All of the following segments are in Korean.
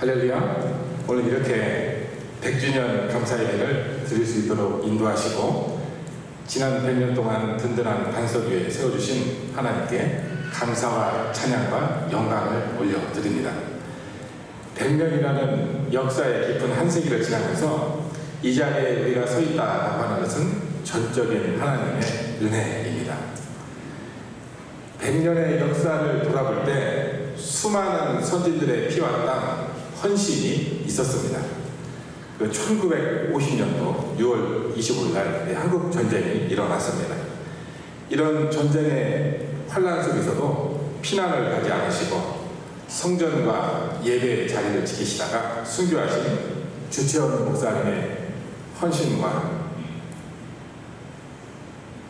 할렐루야. 오늘 이렇게 100주년 감사예배를 드릴 수 있도록 인도하시고 지난 100년 동안 든든한 반석 위에 세워주신 하나님께 감사와 찬양과 영광을 올려드립니다. 100년이라는 역사의 깊은 한 세기를 지나면서 이 자리에 우리가 서 있다고 하는 것은 전적인 하나님의 은혜입니다. 100년의 역사를 돌아볼 때 수많은 선진들의 피와 땀, 헌신이 있었습니다. 1950년도 6월 25일 날 한국 전쟁이 일어났습니다. 이런 전쟁의 환란 속에서도 피난을 가지 않으시고 성전과 예배의 자리를 지키시다가 순교하신 주채원 목사님의 헌신과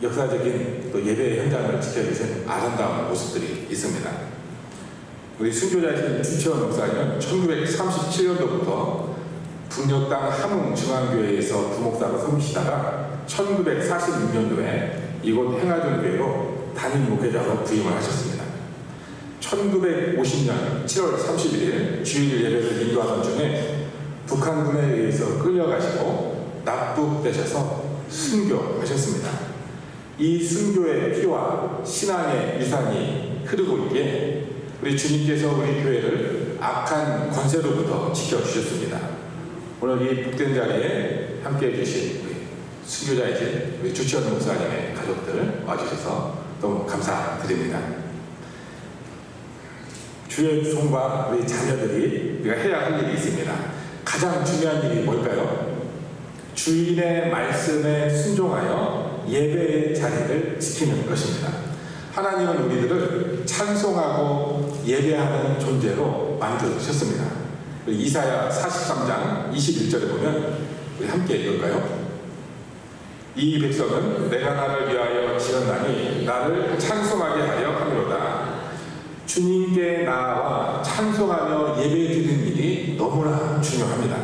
역사적인 또 예배 현장을 지켜주신 아름다운 모습들이 있습니다. 우리 순교자이신 주채원 목사님은 1937년도부터 북녘 땅 함흥중앙교회에서 부목사로 섬기시다가 1946년도에 이곳 행하전교회로 담임 목회자로 부임을 하셨습니다. 1950년 7월 31일 주일 예배를 인도하던 중에 북한군에 의해서 끌려가시고 납북되셔서 순교하셨습니다. 이 순교의 피와 신앙의 유산이 흐르고 있기에 우리 주님께서 우리 교회를 악한 권세로부터 지켜주셨습니다. 오늘 이 복된 자리에 함께해 주신 우리 순교자이신 우리 주채원 목사님의 가족들 와주셔서 너무 감사드립니다. 주의 종과 우리 자녀들이 우리가 해야 할 일이 있습니다. 가장 중요한 일이 뭘까요? 주인의 말씀에 순종하여 예배의 자리를 지키는 것입니다. 하나님은 우리들을 찬송하고 예배하는 존재로 만드셨습니다. 이사야 43장 21절에 보면 우리 함께 읽을까요? 이 백성은 내가 나를 위하여 지었나니 나를 찬송하게 하려 함이로다. 주님께 나아와 찬송하며 예배드리는 일이 너무나 중요합니다.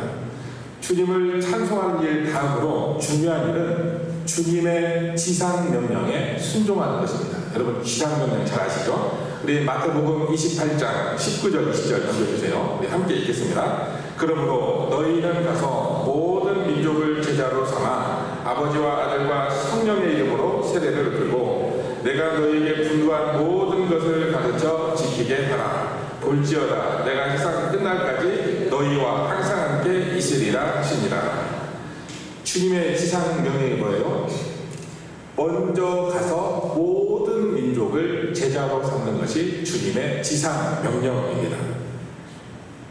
주님을 찬송하는 일 다음으로 중요한 일은 주님의 지상명령에 순종하는 것입니다. 여러분 지상명령 잘 아시죠? 우리 마태복음 28장 19절 20절 넘겨주세요. 우리 함께 읽겠습니다. 그러므로 너희는 가서 모든 민족을 제자로 삼아 아버지와 아들과 성령의 이름으로 세례를 풀고 내가 너희에게 분부한 모든 것을 가르쳐 지키게 하라. 볼지어다 내가 세상 끝날까지 너희와 항상 함께 있으리라 하시니라. 주님의 지상명령이 뭐예요? 먼저 가서 모든 민족을 제자로 삼는 것이 주님의 지상명령입니다.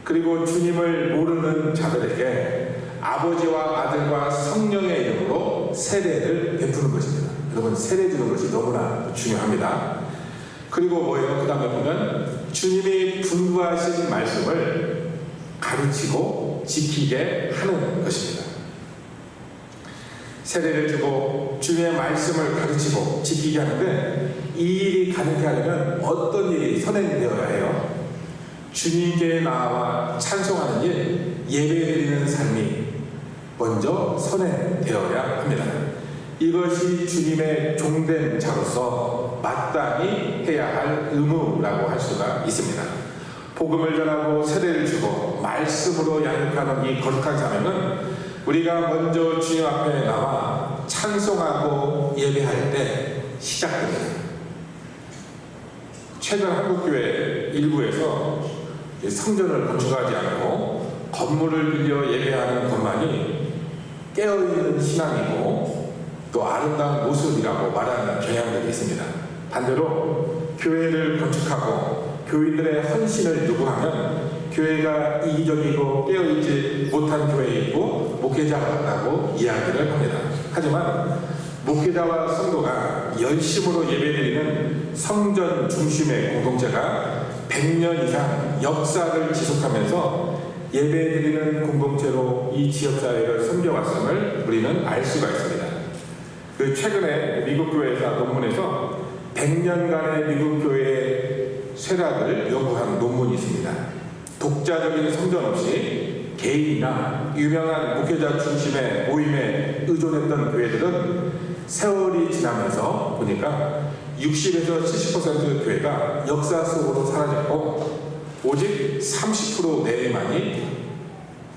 그리고 주님을 모르는 자들에게 아버지와 아들과 성령의 이름으로 세례를 베푸는 것입니다. 여러분 세례 주는 것이 너무나 중요합니다. 그리고 뭐예요? 그 다음에 보면 주님이 분부하신 말씀을 가르치고 지키게 하는 것입니다. 세례를 주고 주님의 말씀을 가르치고 지키게 하는데 이 일이 가능케 하려면 어떤 일이 선행되어야 해요? 주님께 나와 찬송하는 일, 예배드리는 삶이 먼저 선행되어야 합니다. 이것이 주님의 종된 자로서 마땅히 해야 할 의무라고 할 수가 있습니다. 복음을 전하고 세례를 주고 말씀으로 양육하는 이 거룩한 사명은 우리가 먼저 주님 앞에 나와 찬송하고 예배할 때 시작됩니다. 최근 한국교회 일부에서 성전을 건축하지 않고 건물을 빌려 예배하는 것만이 깨어있는 신앙이고 또 아름다운 모습이라고 말하는 경향들이 있습니다. 반대로 교회를 건축하고 교인들의 헌신을 요구하면 교회가 이기적이고 깨어있지 못한 교회이고 목회자라고 이야기를 합니다. 하지만 목회자와 성도가 열심으로 예배드리는 성전 중심의 공동체가 100년 이상 역사를 지속하면서 예배드리는 공동체로 이 지역사회를 섬겨왔음을 우리는 알 수가 있습니다. 최근에 미국 교회사 논문에서 100년간의 미국 교회의 쇠락을 연구한 논문이 있습니다. 독자적인 성전 없이 개인이나 유명한 목회자 중심의 모임에 의존했던 교회들은 세월이 지나면서 보니까 60에서 70% 교회가 역사 속으로 사라졌고 오직 30% 내외만이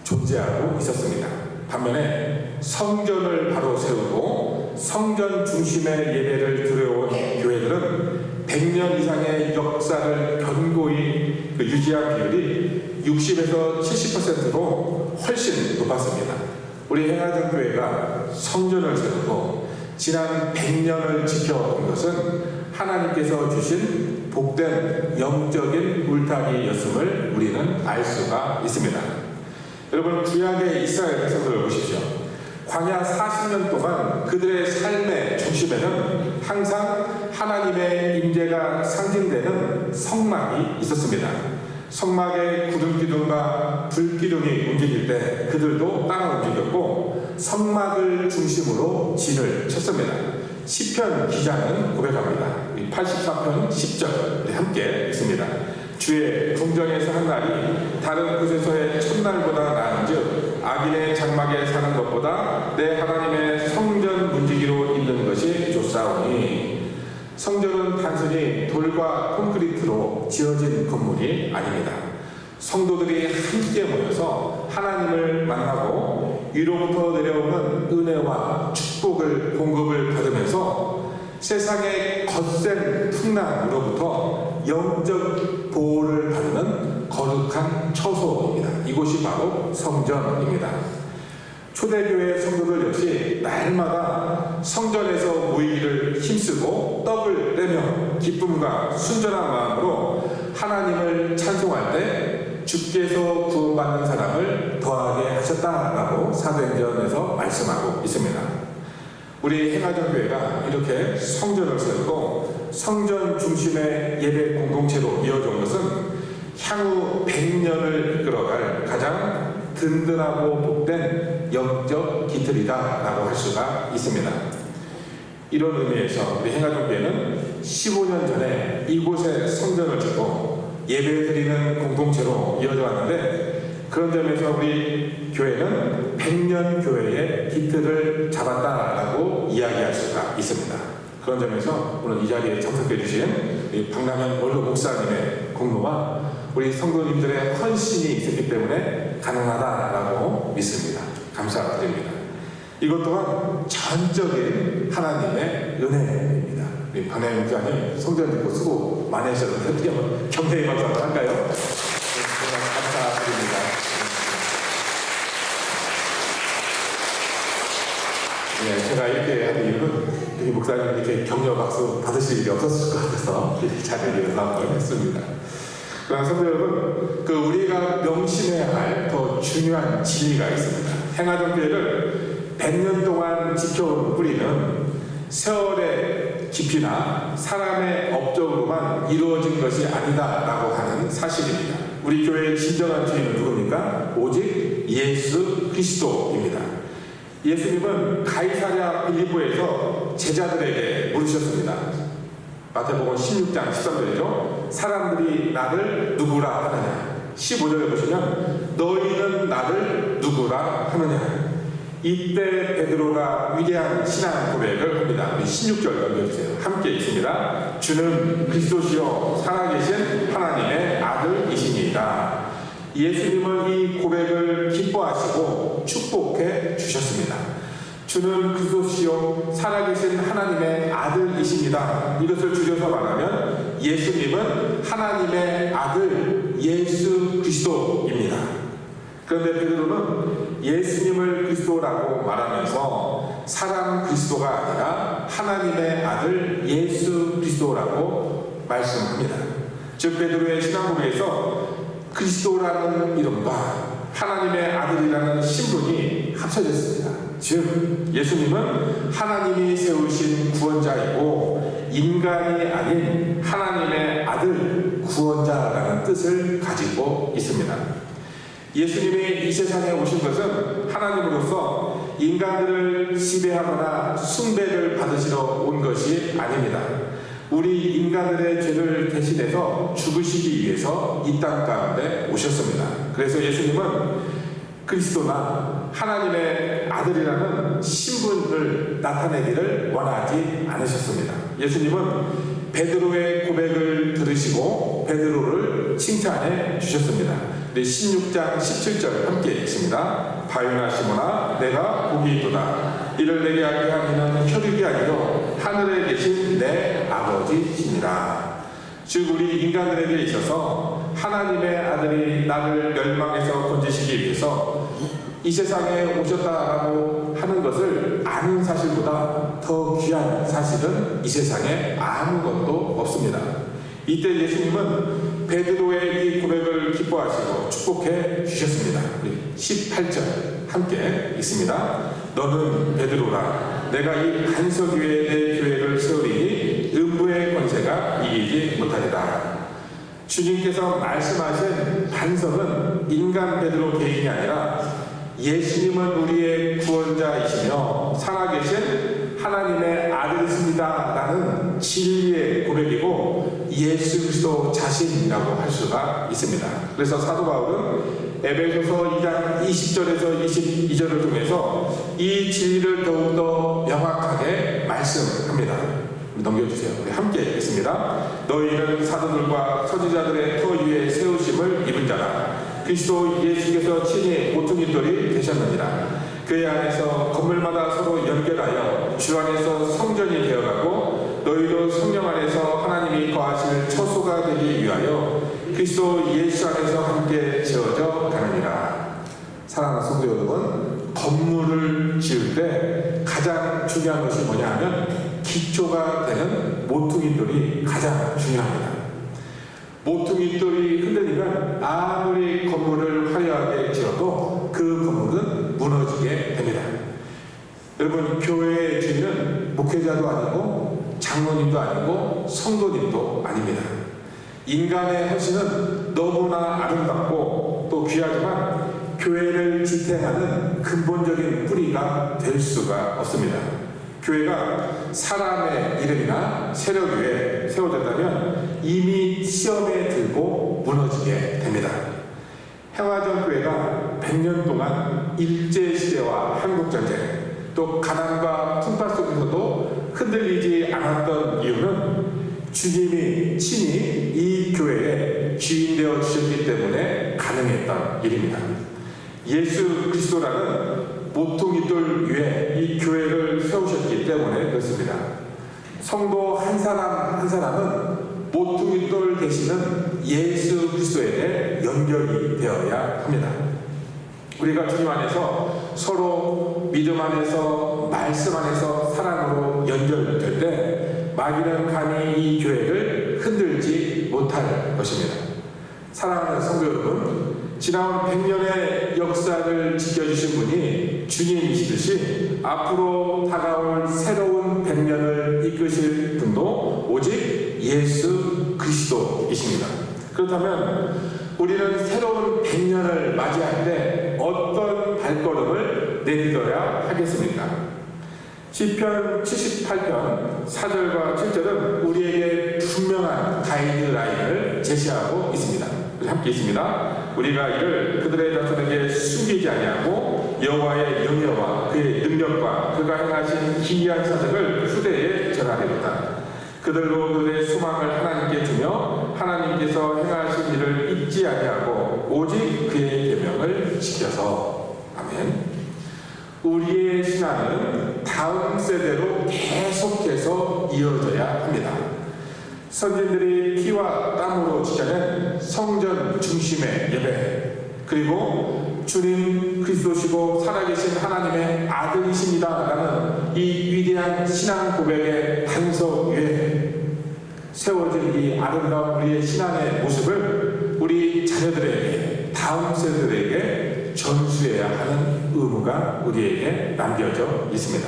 존재하고 있었습니다. 반면에 성전을 바로 세우고 성전 중심의 예배를 드려온 교회들은 100년 이상의 역사를 견고히 유지한 비율이 60에서 70%로 훨씬 높았습니다. 우리 행하정교회가 성전을 세우고 지난 100년을 지켜온 것은 하나님께서 주신 복된 영적인 물타기였음을 우리는 알 수가 있습니다. 여러분, 구약의 이스라엘 백성들을 보십시오. 광야 40년 동안 그들의 삶의 중심에는 항상 하나님의 임재가 상징되는 성막이 있었습니다. 성막의 구름기둥과 불기둥이 움직일 때 그들도 따라 움직였고 성막을 중심으로 진을 쳤습니다. 시편 기자는 고백합니다. 84편 10절 함께 읽습니다. 주의 궁정에서 한 날이 다른 곳에서의 첫날보다 나은즉 악인의 장막에 사는 것보다 내 하나님의 성전 문지기로 있는 것이 좋사오니. 성전은 단순히 돌과 콘크리트로 지어진 건물이 아닙니다. 성도들이 함께 모여서 하나님을 만나고 위로부터 내려오는 은혜와 축복을 공급을 받으면서 세상의 거센 풍랑으로부터 영적 보호를 받는 거룩한 처소입니다. 이곳이 바로 성전입니다. 초대교회 성도들 역시 날마다 성전에서 모이기를 힘쓰고 떡을 떼며 기쁨과 순전한 마음으로 하나님을 찬송할 때 주께서 구원받는 사람을 더하게 하셨다라고 사도행전에서 말씀하고 있습니다. 우리 행하정교회가 이렇게 성전을 세우고 성전 중심의 예배 공동체로 이어진 것은 향후 100년을 이끌어갈 가장 든든하고 복된 영적 기틀이다라고 할 수가 있습니다. 이런 의미에서 우리 행하정교회는 15년 전에 이곳에 성전을 짓고 예배드리는 공동체로 이어져 왔는데, 그런 점에서 우리 교회는 100년 교회의 기틀을 잡았다라고 이야기할 수가 있습니다. 그런 점에서 오늘 이 자리에 참석해 주신 박남현 원로 목사님의 공로와 우리 성도님들의 헌신이 있었기 때문에 가능하다라고 믿습니다. 감사드립니다. 이것 또한 전적인 하나님의 은혜입니다. 우리 박남현 목사님 성전 짓고 수고 많이 하셨는데 어떻게 한번 경례의 박수 한번 할까요? 감사드립니다. 네, 제가 이렇게 하는 이유는 우리 목사님 이렇게 격려 박수 받으실 일이 없었을 것 같아서 이 자리를 연락을 했습니다. 그러나 성도 여러분, 우리가 명심해야 할 더 중요한 진리가 있습니다. 행하정교회를 100년 동안 지켜온 뿌리는 세월의 깊이나 사람의 업적으로만 이루어진 것이 아니다라고 하는 사실입니다. 우리 교회의 진정한 주인은 누굽니까? 오직 예수 그리스도입니다. 예수님은 가이사랴 빌립보에서 제자들에게 물으셨습니다. 마태복음 16장 13절이죠. 사람들이 나를 누구라 하느냐. 15절에 보시면 너희는 나를 누구라 하느냐. 이때 베드로가 위대한 신앙 고백을 합니다. 우리 16절 넘겨주세요. 함께 읽습니다. 주는 그리스도시요 살아계신 하나님의 아들이십니다. 예수님은 이 고백을 기뻐하시고 축복해 주셨습니다. 주는 그리스도시요 살아계신 하나님의 아들이십니다. 이것을 줄여서 말하면 예수님은 하나님의 아들 예수 그리스도입니다. 그런데 베드로는 예수님을 그리스도라고 말하면서 사람 그리스도가 아니라 하나님의 아들 예수 그리스도라고 말씀합니다. 즉 베드로의 신앙 고백에서 그리스도라는 이름과 하나님의 아들이라는 신분이 합쳐졌습니다. 즉 예수님은 하나님이 세우신 구원자이고 인간이 아닌 하나님의 아들 구원자라는 뜻을 가지고 있습니다. 예수님이 이 세상에 오신 것은 하나님으로서 인간들을 지배하거나 숭배를 받으시러 온 것이 아닙니다. 우리 인간들의 죄를 대신해서 죽으시기 위해서 이 땅 가운데 오셨습니다. 그래서 예수님은 그리스도나 하나님의 아들이라는 신분을 나타내기를 원하지 않으셨습니다. 예수님은 베드로의 고백을 들으시고 베드로를 칭찬해 주셨습니다. 16장 17절 함께 읽습니다. 바요나 시몬아 내가 복이 있도다. 이를 내게 알게 하기는 혈육이 아니요 하늘에 계신 내 아버지시니라. 즉 우리 인간들에게 있어서 하나님의 아들이 나를 멸망에서 건지시기 위해서 이 세상에 오셨다라고 하는 것을 아는 사실보다 더 귀한 사실은 이 세상에 아무것도 없습니다. 이때 예수님은 베드로의 이 고백을 기뻐하시고 축복해 주셨습니다. 18절 함께 읽습니다. 너는 베드로라. 내가 이 반석 위에 내 교회를 세우리니 음부의 권세가 이기지 못하리라. 주님께서 말씀하신 반석은 인간 베드로 개인이 아니라 예수님은 우리의 구원자이시며 살아계신 하나님의 아들이십니다 라는 진리의 고백이고 예수 그리스도 자신이라고 할 수가 있습니다. 그래서 사도 바울은 에베소서 2장 20절에서 22절을 통해서 이 진리를 더욱더 명확하게 말씀합니다. 넘겨주세요. 우리 함께 읽겠습니다. 너희는 사도들과 선지자들의 터 위에 세우심을 입은 자라. 그리스도 예수께서 친히 모퉁이돌이 되셨느니라. 그의 안에서 건물마다 서로 연결하여 주 안에서 성전이 되어가고 너희도 성령 안에서 하나님이 거하실 처소가 되기 위하여 그리스도 예수 안에서 함께 지어져 가느니라. 사랑하는 성도 여러분, 건물을 지을 때 가장 중요한 것이 뭐냐 하면 기초가 되는 모퉁이돌이 가장 중요합니다. 모퉁이돌이 흔들리면 아무리 건물을 화려하게 지어도 그 건물은 무너지게 됩니다. 여러분, 교회의 주인은 목회자도 아니고 장로님도 아니고 성도님도 아닙니다. 인간의 헌신은 너무나 아름답고 또 귀하지만 교회를 지탱하는 근본적인 뿌리가 될 수가 없습니다. 교회가 사람의 이름이나 세력 위에 세워졌다면 이미 시험에 들고 무너지게 됩니다. 행화전 교회가 100년 동안 일제시대와 한국전쟁 또 가난과 풍파 속에서도 흔들리지 않았던 이유는 주님이 친히 이 교회의 주인 되어 주셨기 때문에 가능했던 일입니다. 예수 그리스도라는 모퉁이돌 위에 이 교회를 세우셨기 때문에 그렇습니다. 성도 한 사람 한 사람은 모퉁이돌 되시는 예수 그리스도에게 연결이 되어야 합니다. 우리가 주님 안에서 서로 믿음 안에서 말씀 안에서 사랑으로 연결될 때 마귀는 감히 이 교회를 흔들지 못할 것입니다. 사랑하는 성도 여러분, 지나온 100년의 역사를 지켜주신 분이 주님이시듯이 앞으로 다가올 새로운 100년을 이끄실 분도 오직 예수 그리스도이십니다. 그렇다면 우리는 새로운 100년을 맞이할 때 어떤 발걸음을 내딛어야 하겠습니까? 시편 78편 4절과 7절은 우리에게 분명한 가이드라인을 제시하고 있습니다. 함께 있습니다. 우리가 이를 그들의 자손에게 숨기지 아니하고 여호와의 영예와 그의 능력과 그가 행하신 기이한 사적을 후대에 전하리로다. 그들로 그들의 소망을 하나님께 주며 하나님께서 행하신 일을 잊지 아니하고 오직 그의 계명을 지켜서. 아멘. 우리의 신앙은 다음 세대로 계속해서 이어져야 합니다. 선진들이 피와 땀으로 지켜낸 성전 중심의 예배, 그리고 주님 그리스도시고 살아계신 하나님의 아들이십니다 라는 이 위대한 신앙 고백의 반석 위에 세워진 이 아름다운 우리의 신앙의 모습을 우리 자녀들에게, 다음 세대들에게 전수해야 하는 의무가 우리에게 남겨져 있습니다.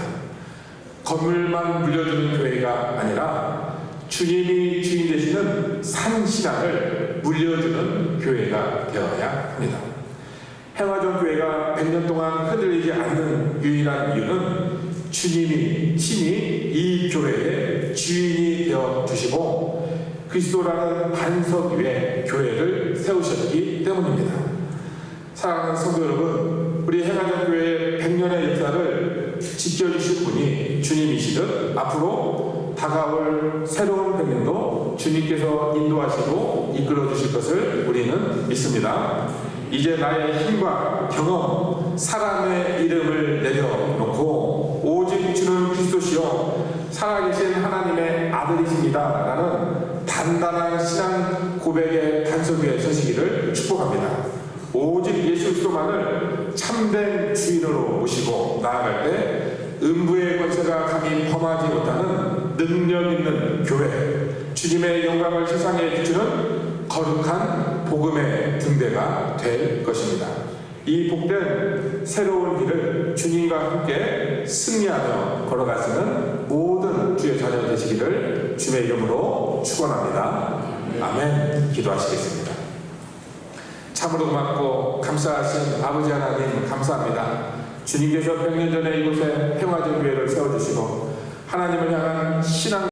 건물만 물려주는 교회가 아니라 주님이 주인 되시는 산신앙을 물려주는 교회가 되어야 합니다. 행화전 교회가 100년 동안 흔들리지 않는 유일한 이유는 주님이 친히 이 교회의 주인이 되어 주시고 그리스도라는 반석 위에 교회를 세우셨기 때문입니다. 사랑하는 성도 여러분, 우리 행화전 교회의 100년의 역사를 지켜주실 분이 주님이시듯 앞으로 다가올 새로운 100년도 주님께서 인도하시고 이끌어 주실 것을 우리는 믿습니다. 이제 나의 힘과 경험, 사람의 이름을 내려놓고 오직 주는 그리스도시요 살아계신 하나님의 아들이십니다 라는 단단한 신앙 고백의 단석 위에 서시기를 축복합니다. 오직 예수 그리스도만을 참된 주인으로 모시고 나아갈 때 음부의 권세가 감히 범하지 못하는 능력 있는 교회, 주님의 영광을 세상에 비추는 거룩한 복음의 등대가 될 것입니다. 이 복된 새로운 길을 주님과 함께 승리하며 걸어가시는 모든 주의 자녀 되시기를 주의 이름으로 축원합니다. 아멘. 기도하시겠습니다. 참으로 고맙고 감사하신 아버지 하나님 감사합니다. 주님께서 100년 전에 이곳에 평화적 교회를 세워주시고 하나님을 향한 신앙